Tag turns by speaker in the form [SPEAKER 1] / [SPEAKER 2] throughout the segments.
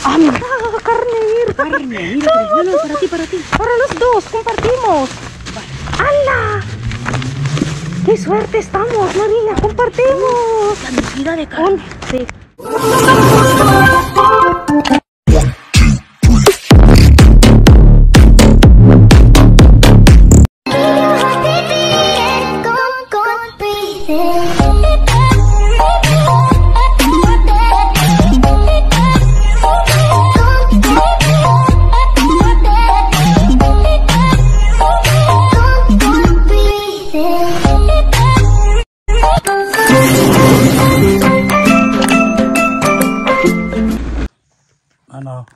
[SPEAKER 1] Carne. Carne. Mira, para ti. Para los dos, compartimos. ¡Hala! ¡Qué suerte estamos, María! ¡Compartimos!
[SPEAKER 2] Cantidad de carne.
[SPEAKER 1] Sí.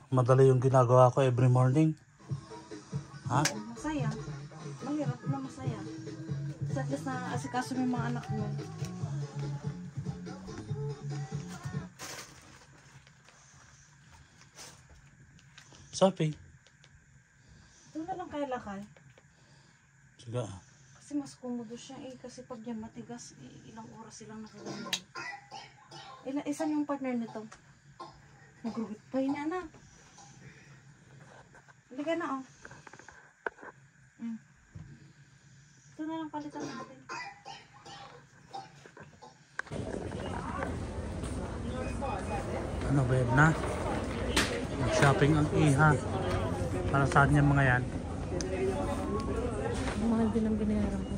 [SPEAKER 3] Madali yung ginagawa ko every morning. Ha?
[SPEAKER 1] Masaya. Mahirap na masaya. At least na asikaso mo yung mga anak mo.
[SPEAKER 3] Sophie.
[SPEAKER 1] Doon na lang kaya lakay.
[SPEAKER 3] Sige.
[SPEAKER 1] Kasi mas komodo siya kasi pag yan matigas, ilang oras silang nakaganyan. Isan yung partner nito? Nagrugit pa yun, anak. Hindi ka na, oh. Ito na lang palitan natin.
[SPEAKER 3] Ano ba yun na? Mag-shopping ang iha. Para saan yan mga yan?
[SPEAKER 1] Mahal din ang binayaran ko.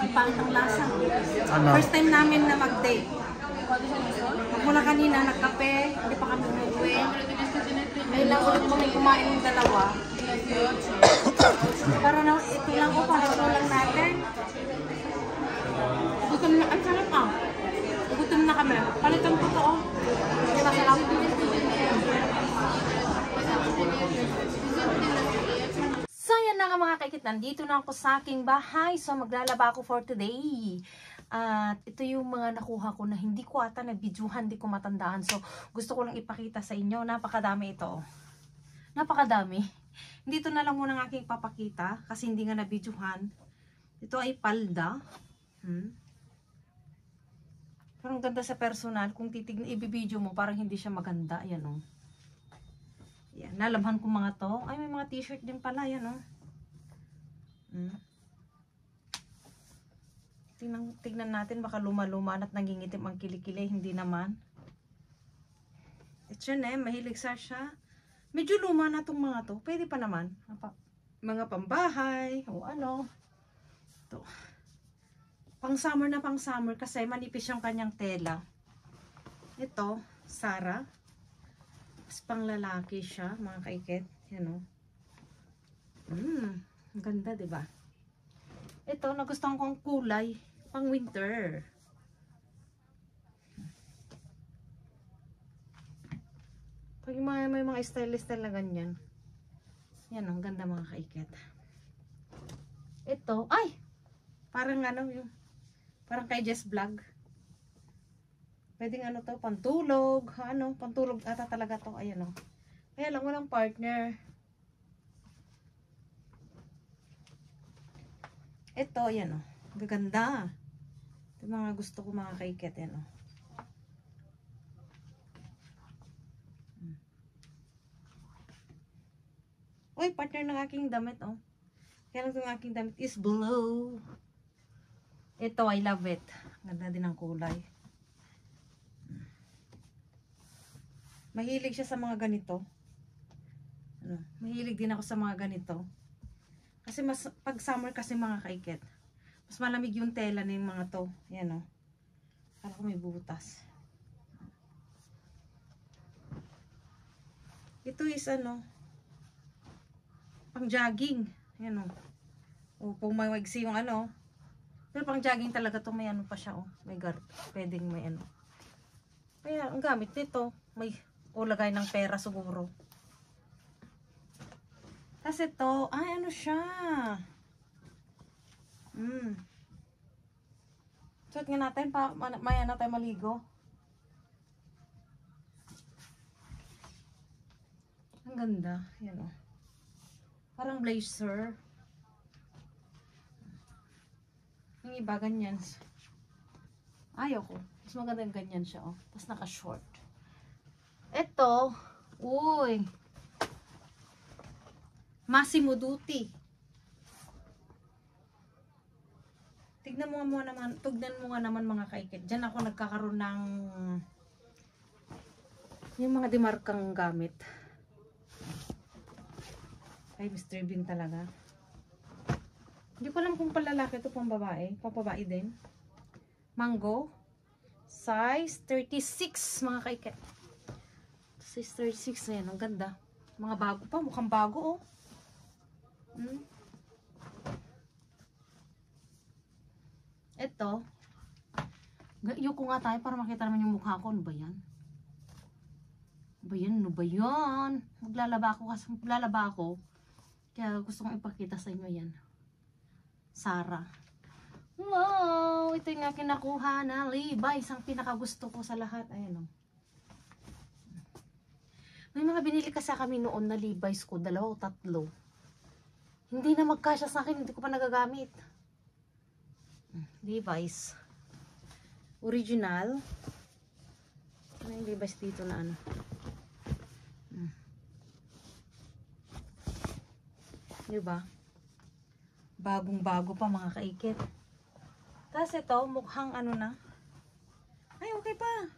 [SPEAKER 1] Ang pangit ang lasa.
[SPEAKER 3] Ano?
[SPEAKER 1] First time namin na mag-date. Mula kanina nagkape, hindi pa kami umuwi. Ngayon lang ulit kami kumain ng dalawa. Para na ito lang o, para ito lang natin. Gutom na, ang sarap ah. Gutom na kami. Palitan ko to oh. Hindi masarap. So yan na nga mga kaikit, nandito na ako sa aking bahay. So maglalaba ako for today. At ito yung mga nakuha ko na hindi ko ata na-videohan, hindi ko matandaan. So gusto ko lang ipakita sa inyo. Napakadami ito. Napakadami. Dito na lang muna ng aking papakita kasi hindi nga na-videohan. Ito ay palda. Parang ganda sa personal. Kung titignan, i-video mo, parang hindi siya maganda. Ayan o. Yan, nalamhan ko mga to. Ay, may mga t-shirt din pala. Yan o. Tingnan natin, baka luma-luma at nangingitim ang kilikili. Hindi naman. Ito yun mahilig siya. Medyo luma na itong mga to. Pwede pa naman. Mga pambahay o ano. Ito. Pang summer na pang summer kasi manipis yung kanyang tela. Ito, Sara. Pang lalaki siya, mga kaiket. Yan o. Ang ganda, diba? Ito, nagustuhan kong kulay. Pang winter. Pag may mga style na ganyan. Yan, ang ganda mga kaiket. Ito, ay! Parang ano yung, parang kay Jess Vlog. Pwedeng ano to, pantulog. Ano, pantulog ata talaga to. Ayan o. Kaya lang, walang partner. Ito, ayan o. Gaganda. Ito mga gusto ko mga kaiket. Ayan o. Uy, partner ng aking damit o. Kaya lang itong aking damit is blue. Ito, I love it. Ganda din ang kulay. Mahilig siya sa mga ganito. Ano, mahilig din ako sa mga ganito. Kasi mas, pag summer kasi mga kaiket, mas malamig yung tela ng mga to. Yan o. Kala ko may butas. Ito is ano, pang jogging. Yan o. O kung may wagsi yung ano. Pero pang jogging talaga to, may ano pa siya o. May guard. Pwedeng may ano. Kaya ang gamit nito, may o lagay ng pera siguro. Kasi ito, ay ano siya. Suot nga natin, maya na tayo maligo. Ang ganda. Yan o. Parang blazer. Yung iba, ganyan. Ayaw ko. Mas maganda yung ganyan siya, oh. Tapos naka-short. Ito, uy. Massimo Dutti. Tignan mo nga naman, tugnan mo nga naman mga kaikit. Diyan ako nagkakaroon ng yung mga demarkang gamit. Ay, Mr. Bean talaga. Hindi ko alam kung palalaki ito pang babae. Papabae din. Mango. Size 36 mga kaikit. Size 36. Ayan, ang ganda. Mga bago pa. Mukhang bago, oh. Ito. Yung ko nga tayo para makita naman yung mukha ko. Ano ba yan? Ano ba yan? Ano ba yan? Maglalaba ako kasi maglalaba ako. Kaya gusto kong ipakita sa inyo yan. Sarah. Wow! Ito yung aking nakuha na Levi's. Ang pinakagusto ko sa lahat. Ayan o. May mga binili kasi kami noon na Levi's ko. 2 o 3. Hindi na magkasya sa akin. Hindi ko pa nagagamit. Levi's. Original. Ano yung Levi's dito na ano? Diba? Bagong-bago pa mga kaikit. Tapos ito, mukhang ano na. Ay, okay pa.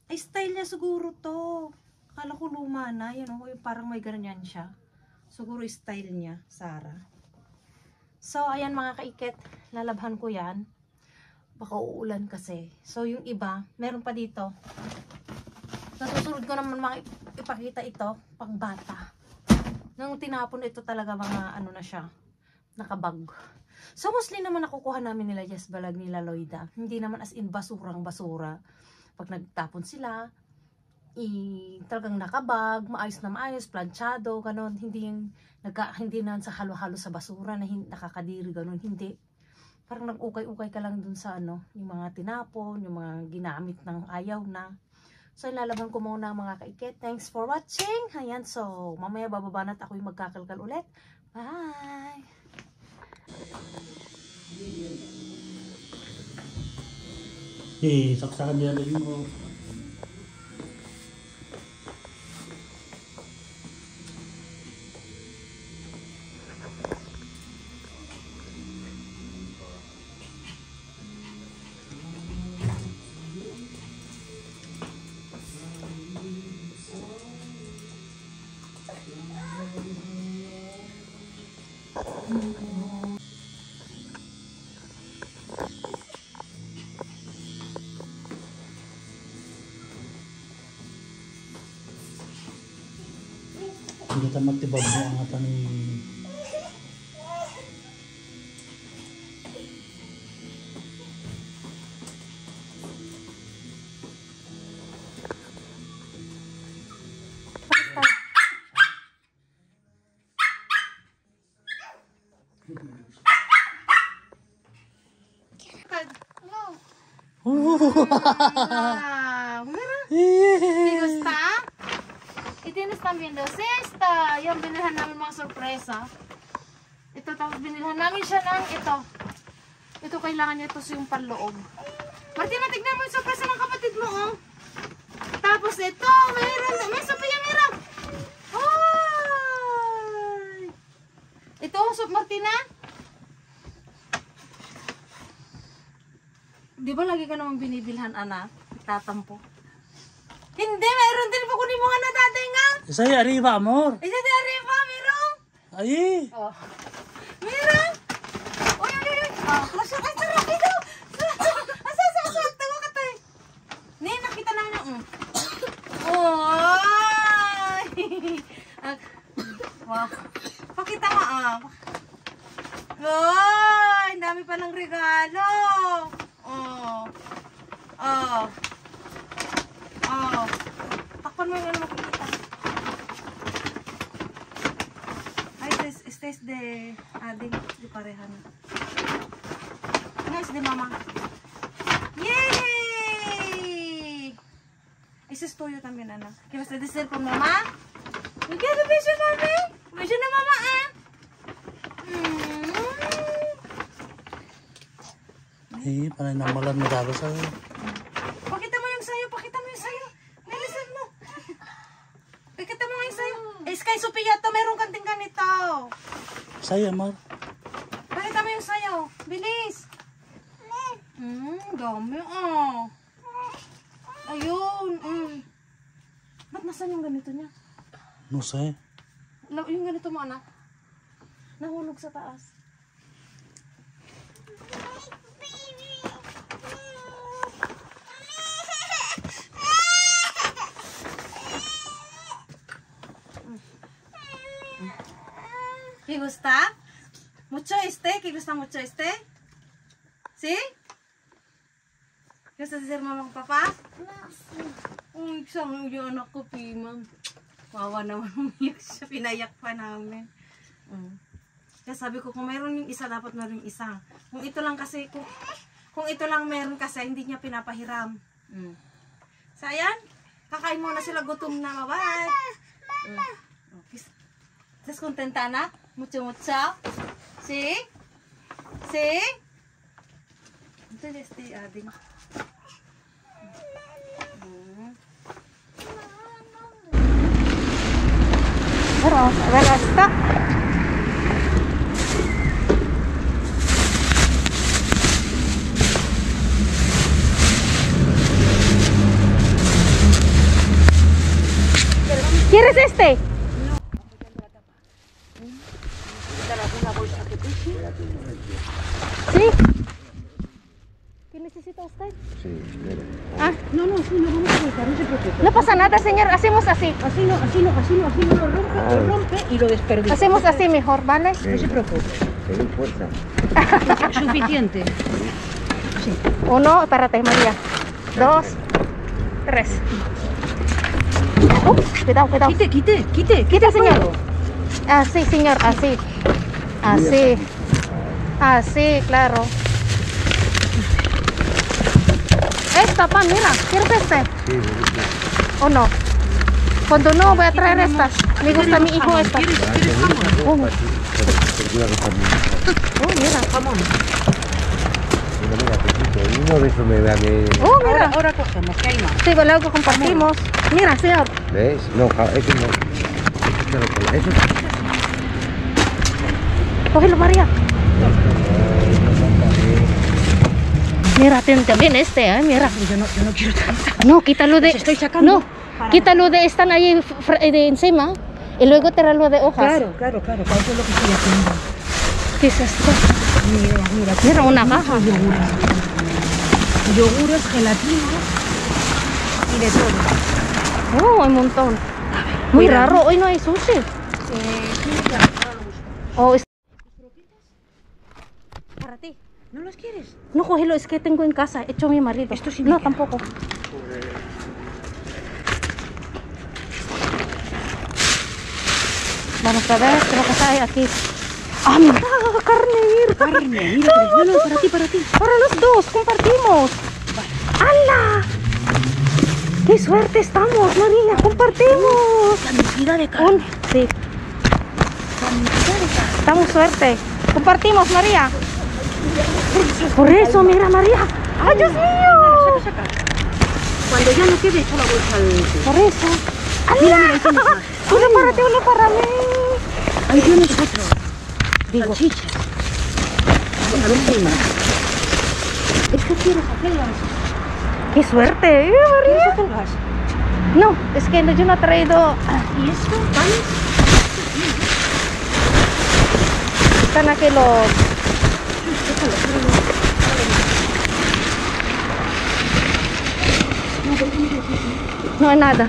[SPEAKER 1] Ay, style niya siguro to. Akala ko luma na. Yan o, parang may ganyan siya. Siguro style niya, Sarah. So, ayan mga kaikit. Lalabhan ko yan. Baka uulan kasi. So, yung iba, meron pa dito. Nasusunod ko naman mga ipakita ito, pang bata. Nung tinapon ito talaga mga ano na siya, nakabag. So mostly naman nakukuha namin nila Jess Balag, nila Loida. Hindi naman as in basurang basura. Pag nagtapon sila, talagang nakabag, maayos na maayos, planchado, ganon. Hindi na sa halo-halo sa basura na nakakadiri, ganon. Hindi. Parang nag-ukay-ukay ka lang dun sa ano, yung mga tinapon, yung mga ginamit ng ayaw na. So, ilalaban ko muna mga kaikit. Thanks for watching. Ayan, so, mamaya bababa na't ako yung magkakalkal ulit. Bye!
[SPEAKER 3] Saksakan niya lang mo. Hindi ka matibag mo ang atang
[SPEAKER 1] Gusta? Itinis namin daw. Sesta! Yung binilhan namin mga sorpresa. Ito, tapos binilhan namin siya ng ito. Ito, kailangan niya ito yung panloob. Martina, tignan mo yung sorpresa ng kapatid mo, oh. Tapos ito, mayroon. May Sophia, mayroon. Ay! Ito, Martina. Di ba lagi ka namang binibilhan, anak? Tatampo. Hindi, mayroon din po kunin mo nga na tatay nga.
[SPEAKER 3] Isa yung arriba, amor.
[SPEAKER 1] Isa di arriba, mayroon.
[SPEAKER 3] Ay!
[SPEAKER 1] Oh. Mayroon. Uy, uy, uy. Ah, lasya ka, sarap ito. Asa, tawa ka tayo. Nih, nakita na na. Oy! Wow. Pakita nga, ah. Oy, dami pa ng regalo. Oh. Oh. Oh. Takpan mo yung ano makikita. Ay, test de ading di parehan. Nice de mama. Yay! Isis tuyo también, anak. ¿Quieres decir con mamá? ¿Me quieres beso, mami? Beso na mama, ah.
[SPEAKER 3] Eh, panay namalan mo dapat sa...
[SPEAKER 1] Pakita mo yung sayo, pakita mo yung sayo. Bilisan mo. Pakita mo yung sayo. Eh, Sky Sophia to, meron kanting ganito.
[SPEAKER 3] Saya, Mar.
[SPEAKER 1] Pakita mo yung sayo. Bilis. Dami oh. Ayun. Ba't nasan yung ganito niya?
[SPEAKER 3] No say.
[SPEAKER 1] Yung ganito mo, anak. Nahulog sa taas. ¿Qué gusta? ¿Mucho este? ¿Qué gusta mucho este? ¿Sí? ¿Gusta ser mamá con papá? Uy, isang yung anak ko, Pimam. Wawa naman, umiyak siya. Pinayak pa namin. Kaya sabi ko, kung mayroon yung isa, dapat mayroon yung isa. Kung ito lang kasi, kung ito lang meron kasi, hindi niya pinapahiram. So, ayan. Kakain muna sila, gutom na. Bye-bye. ¿Estás contenta, anak? Mucho, mucho. ¿Sí? ¿Sí? Entonces, ading. Pero, a ver, hasta. ¿Quieres este? ¿Sí? ¿Qué necesita usted?
[SPEAKER 2] Sí, mira.
[SPEAKER 1] No, sí, no vamos a buscar, no se preocupe. No pasa nada, señor, hacemos así.
[SPEAKER 4] Así no lo rompe y lo desperdicia.
[SPEAKER 1] Hacemos así mejor, ¿vale?
[SPEAKER 4] No se preocupe.
[SPEAKER 2] Ten fuerza.
[SPEAKER 4] Suficiente. Sí.
[SPEAKER 1] 1, espérate, María. 2, 3. Cuidado.
[SPEAKER 4] Quite,
[SPEAKER 1] Señor. Así, señor, así. Así, claro. Esta, pan, mira, ¿quieres este?
[SPEAKER 2] Sí, buenísimo.
[SPEAKER 1] ¿O no? Cuando no, voy a traer estas. Me gusta a mi hijo esta.
[SPEAKER 4] ¿Quieres jamón?
[SPEAKER 1] Mira.
[SPEAKER 4] Jamón.
[SPEAKER 2] Mira, poquito. Uno de esos me da que...
[SPEAKER 1] Mira.
[SPEAKER 4] Ahora cogemos, que hay más.
[SPEAKER 1] Sí, luego compartimos. Mira, señor.
[SPEAKER 2] ¿Ves? No, eso no. Eso
[SPEAKER 1] Cógelo, María. Mira, también este, mira.
[SPEAKER 4] Yo no quiero tanto.
[SPEAKER 1] No, quítalo de...
[SPEAKER 4] Los estoy sacando.
[SPEAKER 1] No, quítalo de están ahí de encima y luego tráelo de hojas.
[SPEAKER 4] Claro, para eso es lo que estoy haciendo.
[SPEAKER 1] ¿Qué es esto?
[SPEAKER 4] Mira.
[SPEAKER 1] Mira, una caja.
[SPEAKER 4] Yogures, gelatina y de todo.
[SPEAKER 1] Hay un montón. Muy raro, hoy no hay sushi. Para ti.
[SPEAKER 4] ¿No los quieres?
[SPEAKER 1] No, cógelo, es que tengo en casa, hecho mi marido.
[SPEAKER 4] Esto sí
[SPEAKER 1] no,
[SPEAKER 4] me queda.
[SPEAKER 1] tampoco. Vamos a ver qué es lo que hay aquí. ¡Ah, mira! ¡Carne!
[SPEAKER 4] Mira, no, para ti.
[SPEAKER 1] Para los dos, compartimos. ¡Hala! ¡Qué suerte estamos, María! ¡Compartimos!
[SPEAKER 4] Cantidad de carne.
[SPEAKER 1] Sí. Estamos suerte. Compartimos, María. Por eso, mira, María. ¡Ay, Dios mío!
[SPEAKER 4] Saca. Cuando ya no quede, echa la bolsa al...
[SPEAKER 1] Por eso.
[SPEAKER 4] Mira, ahí tienes más.
[SPEAKER 1] Uno para ti, uno para mí.
[SPEAKER 4] Ahí tienes otro.
[SPEAKER 1] Digo,
[SPEAKER 4] Salchichas. A ver si hay más. Es que quieres hacerlas.
[SPEAKER 1] ¡qué suerte!
[SPEAKER 4] ¿Quieres
[SPEAKER 1] María?
[SPEAKER 4] hacerlas?
[SPEAKER 1] No, es que yo no he traído...
[SPEAKER 4] ¿Y esto? ¿Vale?
[SPEAKER 1] Están aquí los... No hay nada.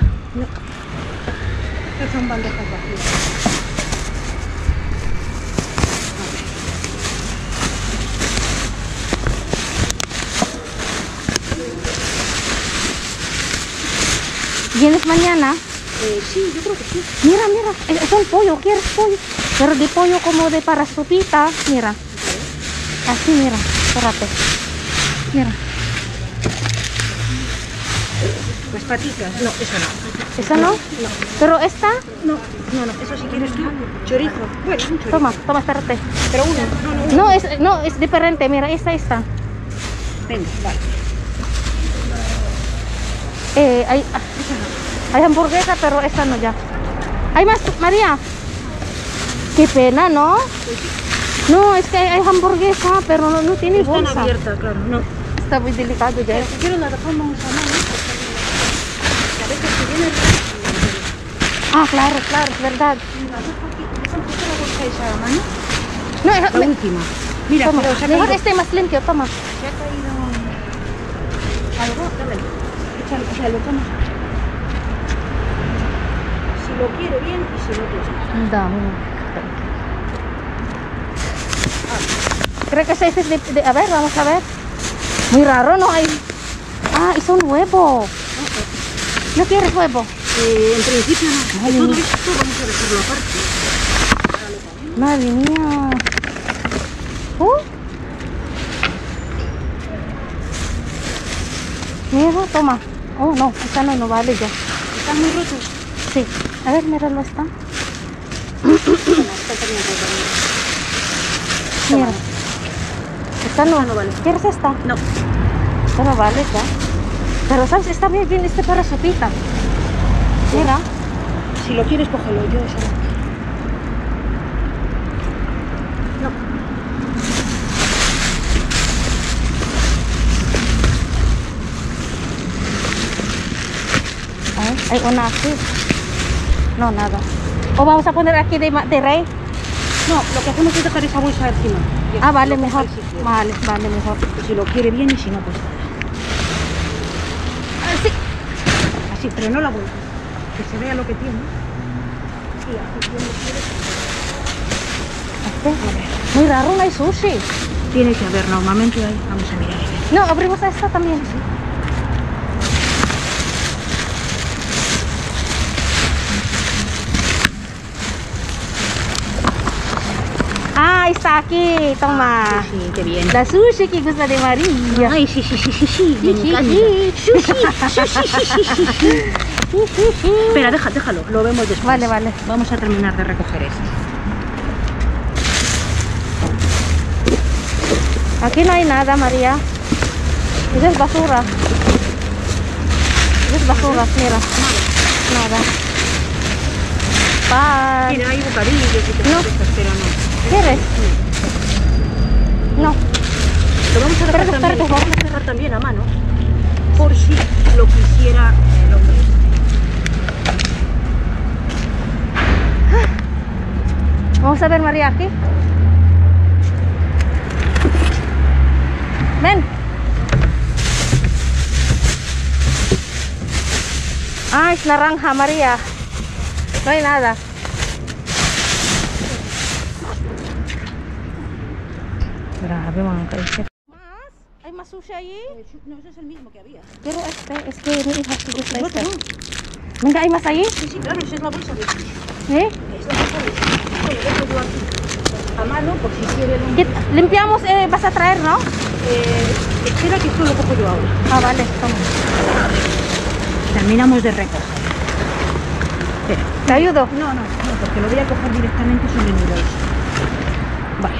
[SPEAKER 4] Estas son bandejas vacías.
[SPEAKER 1] ¿Vienes mañana?
[SPEAKER 4] Sí, yo creo que sí.
[SPEAKER 1] Mira, es un pollo, ¿quieres pollo? Pero de pollo como de para sopita, mira. Así, mira, espérate. Mira.
[SPEAKER 4] Las patitas. No, eso no.
[SPEAKER 1] ¿Esa no?
[SPEAKER 4] No.
[SPEAKER 1] ¿Pero esta?
[SPEAKER 4] No, eso si quieres tú. Chorizo. Bueno, un chorizo.
[SPEAKER 1] Toma, espérate.
[SPEAKER 4] Pero uno.
[SPEAKER 1] No, es diferente, mira, esta.
[SPEAKER 4] Venga, vale.
[SPEAKER 1] Hay hamburguesa, pero esta no ya. ¿Hay más, María? Qué pena, ¿no? No, es que hay hamburguesa, pero no tiene
[SPEAKER 4] Están
[SPEAKER 1] bolsa.
[SPEAKER 4] abiertas, claro, no.
[SPEAKER 1] Está muy delicado ya.
[SPEAKER 4] Si quiero la dejamos a mano. A veces si viene...
[SPEAKER 1] Ah, claro, es verdad.
[SPEAKER 4] esa mano?
[SPEAKER 1] No,
[SPEAKER 4] La última. Mira,
[SPEAKER 1] toma.
[SPEAKER 4] pero se ha
[SPEAKER 1] Mejor
[SPEAKER 4] caído...
[SPEAKER 1] este más limpio, toma.
[SPEAKER 4] Se ha caído... algo, dale. Échalo, toma. Si lo quiere bien y si no, pues...
[SPEAKER 1] Dame. Creo que ese es de... A ver, vamos a ver. Muy raro, ¿no? Hay... Ah, y son huevos. ¿No quieres huevo?
[SPEAKER 4] En principio no.
[SPEAKER 1] Madre
[SPEAKER 4] Todo
[SPEAKER 1] mía.
[SPEAKER 4] esto vamos a dejarlo aparte.
[SPEAKER 1] Madre mía. Mira, toma. Oh, no, esta no vale ya.
[SPEAKER 4] Están muy rotos.
[SPEAKER 1] Sí. A ver, míralo, está.
[SPEAKER 4] Bueno, están también rotos.
[SPEAKER 1] Mira. Esta no.
[SPEAKER 4] Esta no vale.
[SPEAKER 1] ¿Quieres esta?
[SPEAKER 4] No.
[SPEAKER 1] Esta no vale ya. Pero, ¿sabes? Está bien este para sopita. Mira.
[SPEAKER 4] Si lo quieres, cógelo. Yo eso no.
[SPEAKER 1] A ver, hay una aquí. No, nada. O vamos a poner aquí de rey.
[SPEAKER 4] No, lo que hacemos es dejar esa bolsa encima. Y
[SPEAKER 1] Ah, vale,
[SPEAKER 4] lo
[SPEAKER 1] mejor.
[SPEAKER 4] coges si quieres.
[SPEAKER 1] Vale, mejor.
[SPEAKER 4] Si lo quiere bien y si no, pues nada.
[SPEAKER 1] Así.
[SPEAKER 4] Así, pero no la bolsa. Que se vea lo que tiene. Y así bien lo quieres.
[SPEAKER 1] Este. Muy raro, no hay sushi.
[SPEAKER 4] Tiene que haber, normalmente hay. Vamos a mirar.
[SPEAKER 1] No, abrimos esta también. Ah, está aquí, toma.
[SPEAKER 4] Sí, qué bien.
[SPEAKER 1] La sushi que gusta de María.
[SPEAKER 4] Ay, sí. Me
[SPEAKER 1] Sí,
[SPEAKER 4] encanta. Espera, déjalo. Lo vemos después.
[SPEAKER 1] Vale.
[SPEAKER 4] Vamos a terminar de recoger esto.
[SPEAKER 1] Aquí no hay nada, María. Eso es basura. Eso es basura, mira. Nada. Pan.
[SPEAKER 4] Mira, hay bocadillos y te
[SPEAKER 1] No.
[SPEAKER 4] cosas, pero no.
[SPEAKER 1] ¿Quieres? No.
[SPEAKER 4] Lo vamos a dejar
[SPEAKER 1] Espérate,
[SPEAKER 4] también,
[SPEAKER 1] espérate,
[SPEAKER 4] vamos a dejar también a mano. Por si lo quisiera el hombre.
[SPEAKER 1] Vamos a ver, María, aquí. Ven. Ah, es naranja, María. No hay nada. Grabe, mga kaisip. ¿Más? ¿Hay más sushi allí?
[SPEAKER 4] No, ese es el mismo que había.
[SPEAKER 1] Pero es que mi hija sí gusta
[SPEAKER 4] No,
[SPEAKER 1] este.
[SPEAKER 4] no.
[SPEAKER 1] Venga, ¿hay más allí?
[SPEAKER 4] Sí, claro, esa es la bolsa de sushi.
[SPEAKER 1] ¿Eh?
[SPEAKER 4] Es la bolsa de sushi. Lo dejo yo aquí. A mano, por si quiere el hombre.
[SPEAKER 1] Limpiamos, vas a traer, ¿no?
[SPEAKER 4] Espera que esto lo cojo yo ahora.
[SPEAKER 1] Ah, vale, toma.
[SPEAKER 4] Terminamos de recoger. Espera.
[SPEAKER 1] ¿Te ayudo?
[SPEAKER 4] No, porque lo voy a coger directamente sobre mi bolsa. Vale.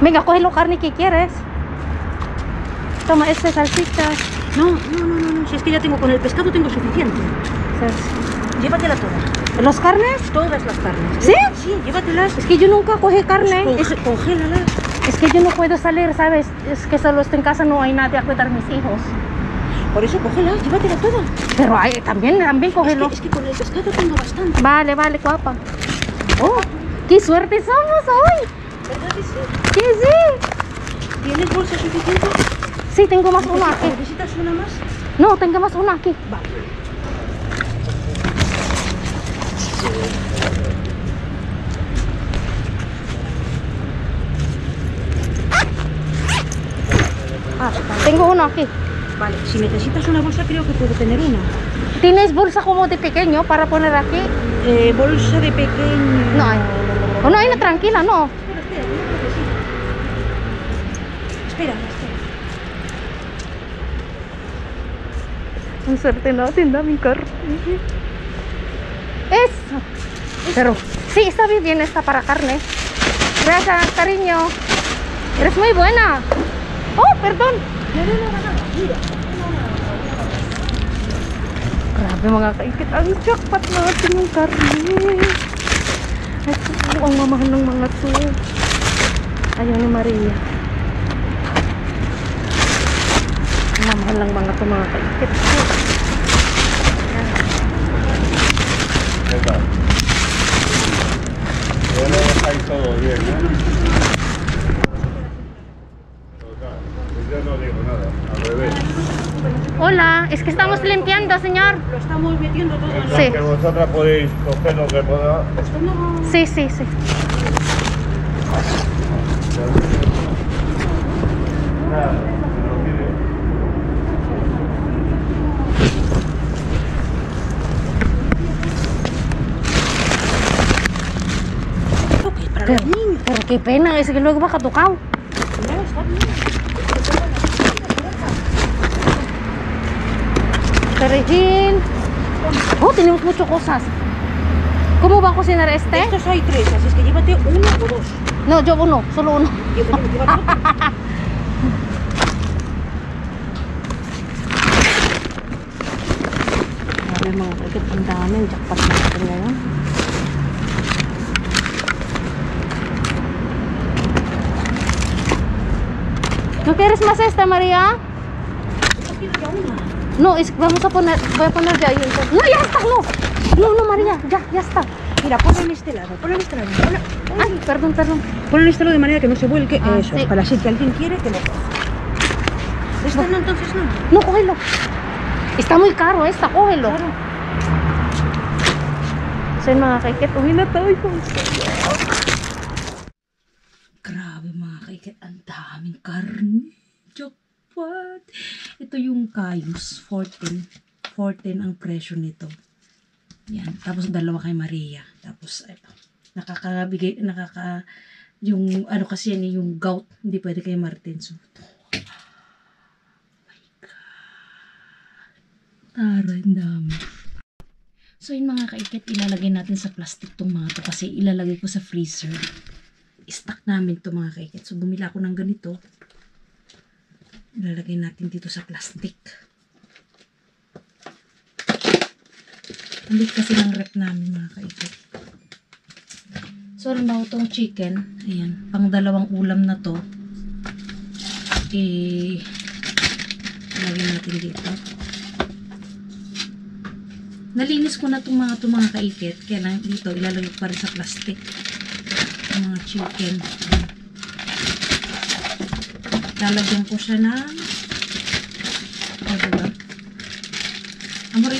[SPEAKER 1] Venga, coge la carne que quieres. Toma, esta salsita.
[SPEAKER 4] No. Si es que ya tengo con el pescado tengo suficiente. Llévatela toda.
[SPEAKER 1] ¿Los carnes?
[SPEAKER 4] Todas las carnes.
[SPEAKER 1] ¿Sí?
[SPEAKER 4] Sí, llévatelas.
[SPEAKER 1] Es que yo nunca cogí carne.
[SPEAKER 4] Congélalas.
[SPEAKER 1] Es que yo no puedo salir, ¿sabes? Es que solo estoy en casa, no hay nadie a cuidar a mis hijos.
[SPEAKER 4] Por eso cógelas, llévatela toda.
[SPEAKER 1] Pero también cógelo.
[SPEAKER 4] Es que con el pescado tengo bastante.
[SPEAKER 1] Vale, guapa. Oh, qué suerte somos hoy.
[SPEAKER 4] ¿Verdad que sí?
[SPEAKER 1] Sí, sí.
[SPEAKER 4] ¿Tienes bolsa suficiente?
[SPEAKER 1] Sí, tengo más una aquí.
[SPEAKER 4] ¿Necesitas una más?
[SPEAKER 1] No, tengo más una aquí.
[SPEAKER 4] Vale.
[SPEAKER 1] Tengo una aquí.
[SPEAKER 4] Vale, si necesitas una bolsa creo que puedo tener una.
[SPEAKER 1] ¿Tienes bolsa como de pequeño para poner aquí?
[SPEAKER 4] Bolsa de pequeño.
[SPEAKER 1] No hay. Oh, no hay una tranquila, no.
[SPEAKER 4] Espera, yo creo que sí. Espera.
[SPEAKER 1] Un suerte no tendrá mi carro. Eso. Pero sí, está bien esta para carne. Gracias, cariño. Eres muy buena. Oh, perdón.
[SPEAKER 4] No.
[SPEAKER 1] Grabe mga kaikit. Ang jackpot natin yung karne. Ito ang mamahal ng mga to. Ayaw ni Maria. Ang mamahal ng mga to mga kaikit.
[SPEAKER 2] ¿Qué tal? Yo lo dejáis todo bien, ¿no? Total. Yo no digo nada, al revés.
[SPEAKER 1] Hola, es que estamos limpiando, señor.
[SPEAKER 4] Lo estamos metiendo todo en
[SPEAKER 1] Sí.
[SPEAKER 2] Que vosotras podéis coger lo que pueda.
[SPEAKER 1] Sí, sí, sí.
[SPEAKER 2] Nada, se lo pide.
[SPEAKER 1] Pero qué pena, es que luego baja tocado. Perejil. Oh, tenemos muchas cosas. ¿Cómo va a cocinar este?
[SPEAKER 4] Estos hay 3, así es que llévate 1 o 2.
[SPEAKER 1] No, yo uno, solo uno.
[SPEAKER 4] Llévate otro.
[SPEAKER 1] Grabe mga kaikit, ang dami. Ang jackpot natin ngayon. ¿No quieres más esta, María? No, vamos a poner, voy a poner ya ahí. No, ya está, no. No, María, ya está.
[SPEAKER 4] Mira, ponlo en este lado, ponlo en este lado.
[SPEAKER 1] Ay, perdón.
[SPEAKER 4] Ponlo en este lado de manera que no se vuelque.
[SPEAKER 1] Ah,
[SPEAKER 4] Eso,
[SPEAKER 1] sí.
[SPEAKER 4] para si que alguien quiere que lo coja. ¿Esta no, entonces no?
[SPEAKER 1] No, cógelo. Está muy caro esta, cógelo.
[SPEAKER 4] Claro.
[SPEAKER 1] So yun mga kaikit, uwi na tayo.
[SPEAKER 4] Grabe mga kaikit, ang daming karne. Jackpot. Ito yung Cayus, 14 ang presyo nito. Yan, tapos dalawa kay Maria. Tapos ito, yung ano kasi yan, yung gout, hindi pwede kay Martin. So, oh my God. Taray, ang dami. So yung mga kaikit, ilalagay natin sa plastic tong mga to kasi ilalagay ko sa freezer. Stock namin to mga kaikit. So bumila ako ng ganito. Ilalagay natin dito sa plastic. Ang kasi ng rep namin mga kaikit. So halimbawa tong chicken, ayan, pang dalawang ulam na to. Ilagay natin dito. Nalinis ko na itong mga kaikit. Kaya lang dito, ilalagay ko pa rin sa plastic. Yung mga chicken. Lalagyan ko siya ng diba?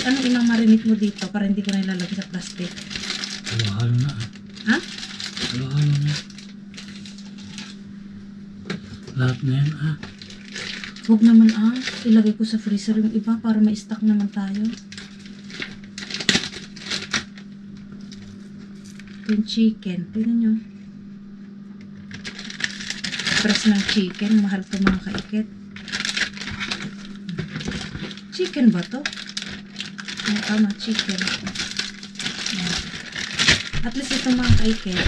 [SPEAKER 4] Ano inang marinate mo dito para hindi ko na ilalagay sa plastic?
[SPEAKER 3] Halo-halo na.
[SPEAKER 4] Ha?
[SPEAKER 3] Halo-halo na. Lahat na yan
[SPEAKER 4] Huwag naman ilagay ko sa freezer yung iba para ma-stock naman tayo. Yung chicken. Tignan nyo. Press ng chicken. Mahal to mga kaikit. Chicken ba to? Tama, chicken. At least itong mga kaikit,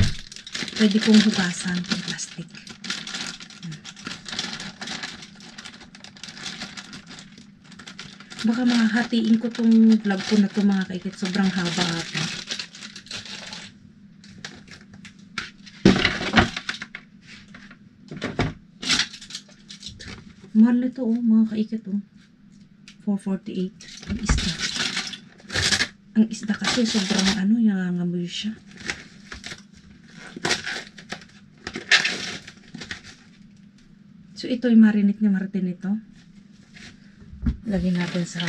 [SPEAKER 4] pwede kong hugasan ng plastic. Baka mga hatiin ko tong vlog ko na to mga kaikit. Sobrang haba ata. Mahal nito mga kaikit 448 ang isda. Ang isda kasi sobrang nangangamoy siya. So ito yung marinate ni Martin ito. Lagyan natin sa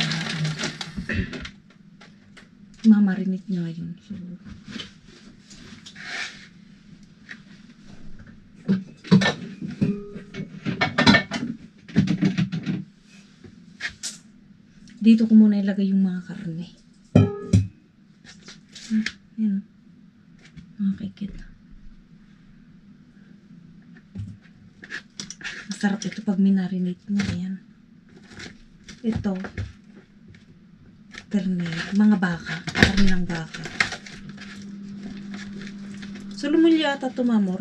[SPEAKER 4] mamarinate nyo yun. So dito ko muna ilagay yung mga karne. Yan. Mga kaikit. Masarap ito pag minarinate mo. Ayan. Ito. Karne. Mga baka. Karne ng baka. So, lumulya ata ito, mamor.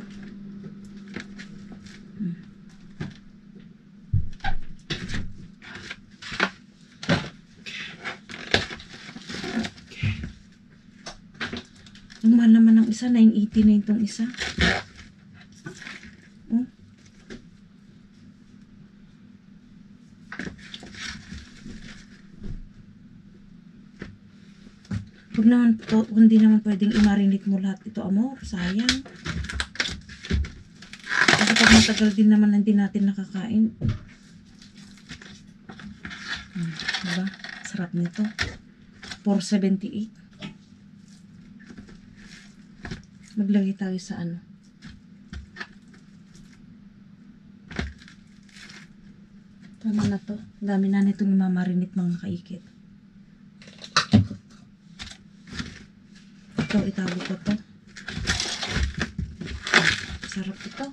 [SPEAKER 4] Ang mahal naman ng isa, 989 tong isa. Oh. Huwag naman po, hindi naman pwedeng i-marinate mo lahat ito, amor. Sayang. Kasi pag matagal din naman hindi natin nakakain. Diba? Sarap nito. 478. Maglagay tayo sa ano. Tama na to. Dami na nitong mamarinate mga kaikit. Ito, itago ko to. Sarap ito.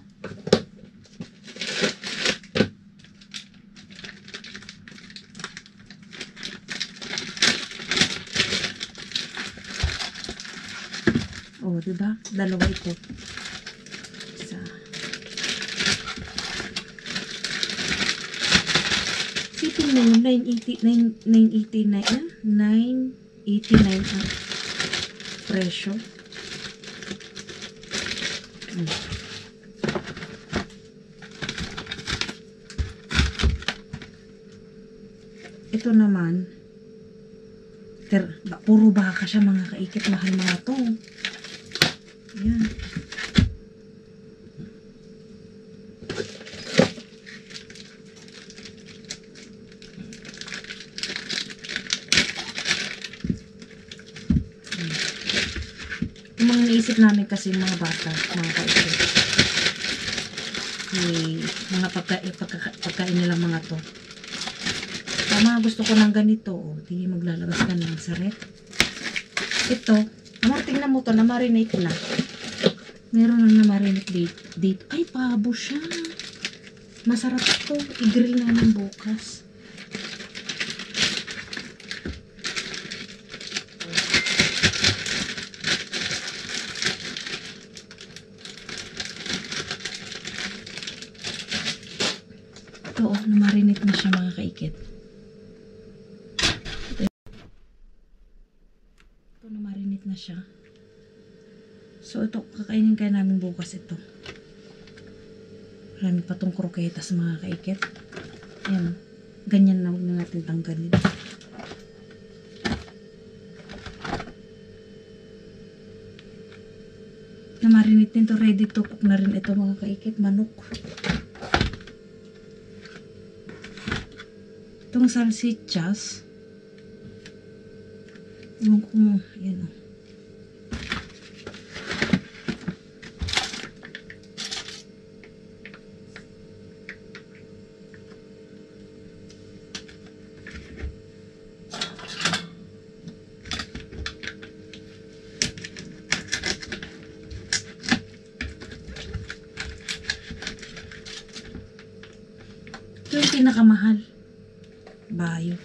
[SPEAKER 4] Oh, diba? Dalawa ito. Isa. Sipin mo, 989 yan? 989 ang presyo. Ito naman, puro baka siya mga kaikit. Mahal mga to. Ayan. Yung mga naisip namin kasi mga bata, mga kaikit. Mga pagkain nilang mga to. Tama, gusto ko ng ganito. Hindi maglalabas ka ng saret. Ito, tingnan mo to, na-marinate na. Meron na na-marinate dito. Ay, pabo siya. Masarap ito. I-grill namin bukas. Ito, na-marinate na siya mga kaikit. Ito, na-marinate na siya. So, ito, kakainin kaya namin bukas ito. Marami pa itong kroketas mga kaikit. Ayan. Ganyan na, huwag na natin tanggalin. Na-marinate din ito. Ready to cook na rin ito mga kaikit. Manok. Itong salsichas. Ewan ko mo. Ayan o. Ito yung pinakamahal. Bayo.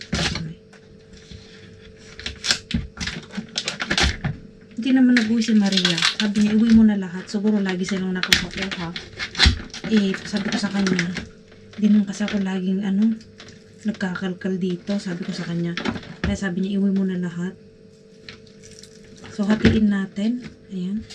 [SPEAKER 4] Hindi naman nag-uwi si Maria. Sabi niya, iuwi mo na lahat. Siguro lagi silang nakakakuha. Sabi ko sa kanya, hindi naman kasi ako laging nagkakalkal dito. Sabi ko sa kanya. Kaya sabi niya, iuwi mo na lahat. So, hatiin natin. Ayan.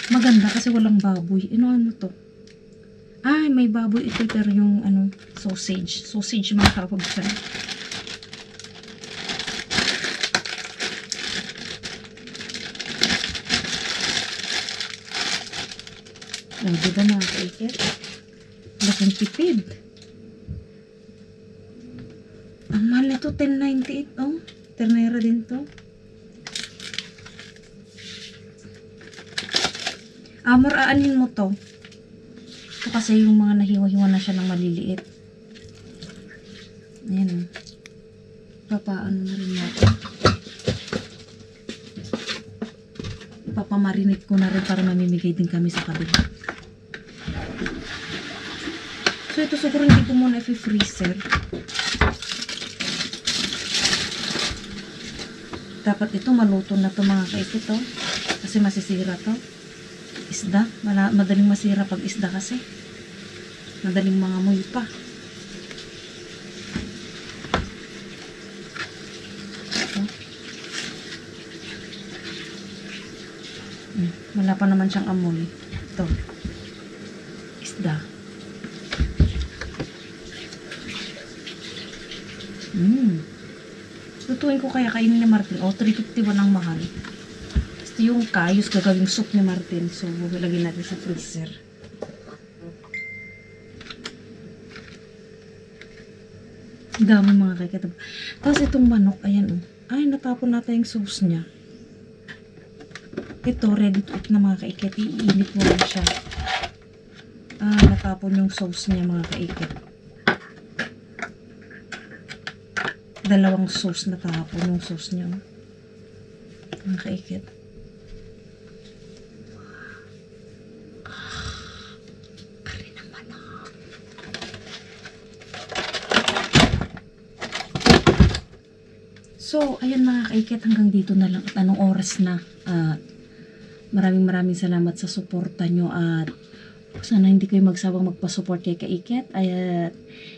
[SPEAKER 4] Maganda kasi walang baboy. Ano to? Ay, may baboy ito pero yung sausage. Sausage mga kapagsan. Oh, diba mga kaikit? Laking tipid. Ang mahal nito, 10.98. Oh, ternera din to. Amor, aanin mo to. Ito kasi yung mga nahiwa-hiwa na siya ng maliliit. Ayan. Papaano na rin natin. ipapamarinate ko na rin para mamimigay din kami sa kabila. So ito siguro hindi ko muna i-freezer. Dapat ito maluto na to mga kaikit to. Kasi masisira to. Isda. Madaling masira pag isda kasi. Madaling mangamoy pa. Wala pa naman siyang amoy. Ito. Isda. Lutuin ko kaya kainin ni Martin. O, 351 ang mahal. Ito yung kayos gagawing soup ni Martin. So, lagyan natin sa freezer. Dami mga kaikit. Tapos itong manok, ayan o. Ay, natapon natin yung sauce niya. Ito, ready to eat na mga kaikit. Iinit mo lang siya. Natapon yung sauce niya mga kaikit. Dalawang sauce natapon yung sauce niya. Mga kaikit. Kari naman ako. So, ayun mga kaikit. Hanggang dito na lang. At anong oras na. Maraming salamat sa suporta nyo at sana hindi kayo magsawang magpa-support kay Kaikit. At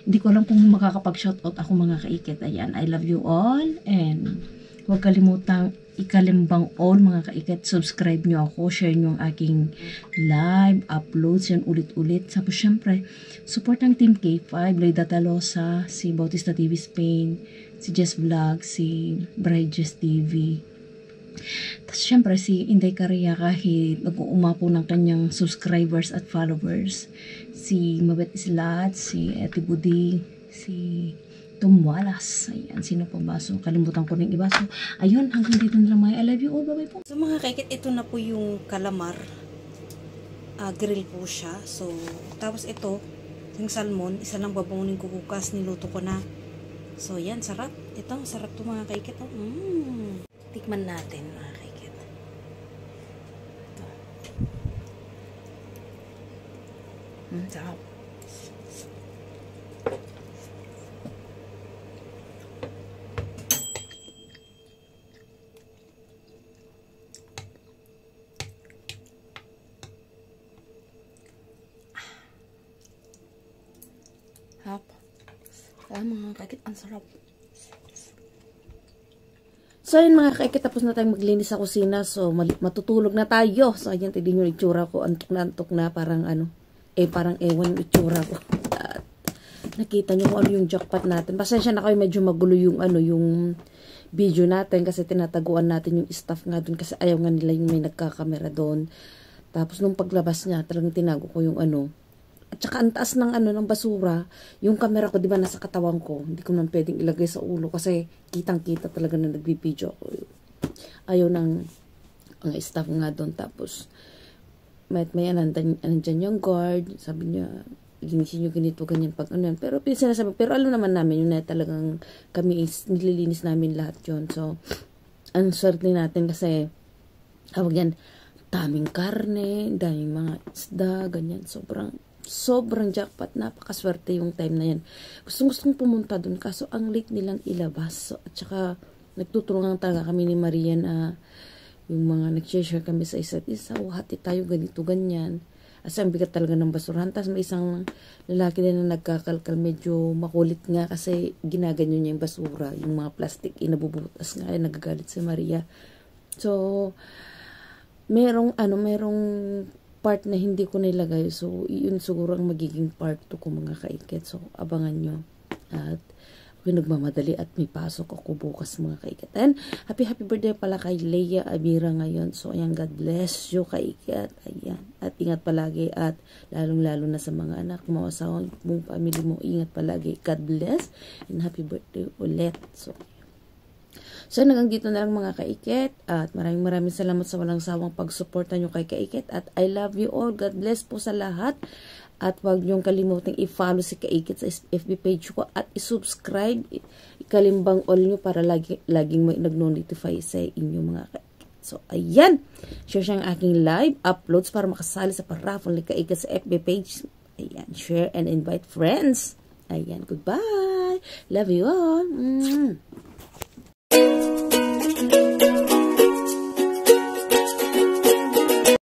[SPEAKER 4] hindi ko alam kung makakapag-shoutout ako mga Kaikit. Ayan, I love you all and huwag kalimutang ikalimbang all mga Kaikit. Subscribe nyo ako, share nyo ang aking live, uploads yan ulit-ulit. Tapos syempre, support ng Team K5, Loida Talosa, si Bautista TV Spain, si Jess Vlog, si Bride Jess TV. Tapos syempre si Inday Caria kahit nag-uumapo ng kanyang subscribers at followers. Si Mabet Islat, si Ate Budi, si Tom Wallace. Ayan, sino pa ba? So, kalimutan ko ng iba. So, ayun, hanggang dito na lang mga I love you all. Bye-bye po. So mga kaikit, ito na po yung calamar. Grill po siya. So, tapos ito, yung salmon, isa lang babangunin ko bukas, niluto ko na. So, yan, sarap. Ito, sarap to mga kaikit. Oh. Tikman natin mga kaikit. Ito. Sarap. Sarap. Mga kaikit, ang sarap. So, ayun mga kaikit, tapos na tayong maglinis sa kusina. So, matutulog na tayo. So, ayan, tignan yung itsura ko. Antok na, parang ano, parang ewan yung itsura ko. At, nakita nyo kung ano yung jackpot natin. Pasensya na kayo, medyo magulo yung, ano, yung video natin. Kasi tinataguan natin yung staff nga dun. Kasi ayaw nga nila yung may nagkakamera doon. Tapos, nung paglabas niya, talagang tinago ko yung ano. At saka ang taas ng ano ng basura, yung camera ko 'di ba nasa katawan ko, hindi ko naman pwedeng ilagay sa ulo kasi kitang-kita talaga na nagbibideo ako. Ayaw ng ang staff nga doon, tapos may nandiyan yung guard, sabi niya linisin niyo ganito ganyan pag ano yan. Pero sinasabi, pero alam naman namin yun na talagang kami nililinis namin lahat yun. So ang swerte natin kasi tawag yan, daming karne, daming mga isda, ganyan, sobrang jackpot, napakaswerte yung time na yan. Gustong pumunta dun, kaso ang late nilang ilabas. So, at saka, nagtutulungan talaga kami ni Maria na yung mga nag-share kami sa isa't isa, hati tayo, ganito, ganyan. Kasi ang bigat talaga ng basurahan. Tapos may isang lalaki din na nagkakalkal, medyo makulit nga kasi ginaganyo niya yung basura, yung mga plastic, inabubutas nga, nagagalit si Maria. So, merong part na hindi ko nilagay. So, yun siguro ang magiging part 2 ko mga kaikit. So, abangan nyo. At nagmamadali at may pasok ako bukas mga kaikit. And happy birthday pala kay Leia Abira ngayon. So, ayan, God bless you kaikit. Ayan. At ingat palagi at lalong-lalo na sa mga anak mo, asawa mo, family mo, ingat palagi. God bless and happy birthday ulit. So, hanggang dito na lang mga kaikit. At maraming salamat sa walang sawang pagsuporta nyo kay kaikit. At I love you all. God bless po sa lahat. At huwag niyong kalimutang i-follow si Kaikit sa FB page ko. At i-subscribe. Ikalimbang all nyo para laging may nag-notify sa inyo mga kaikit. So, ayan. Share siya ang aking live uploads para makasali sa paraffle ni Kaika sa FB page. Ayan. Share and invite friends. Ayan. Goodbye. Love you all.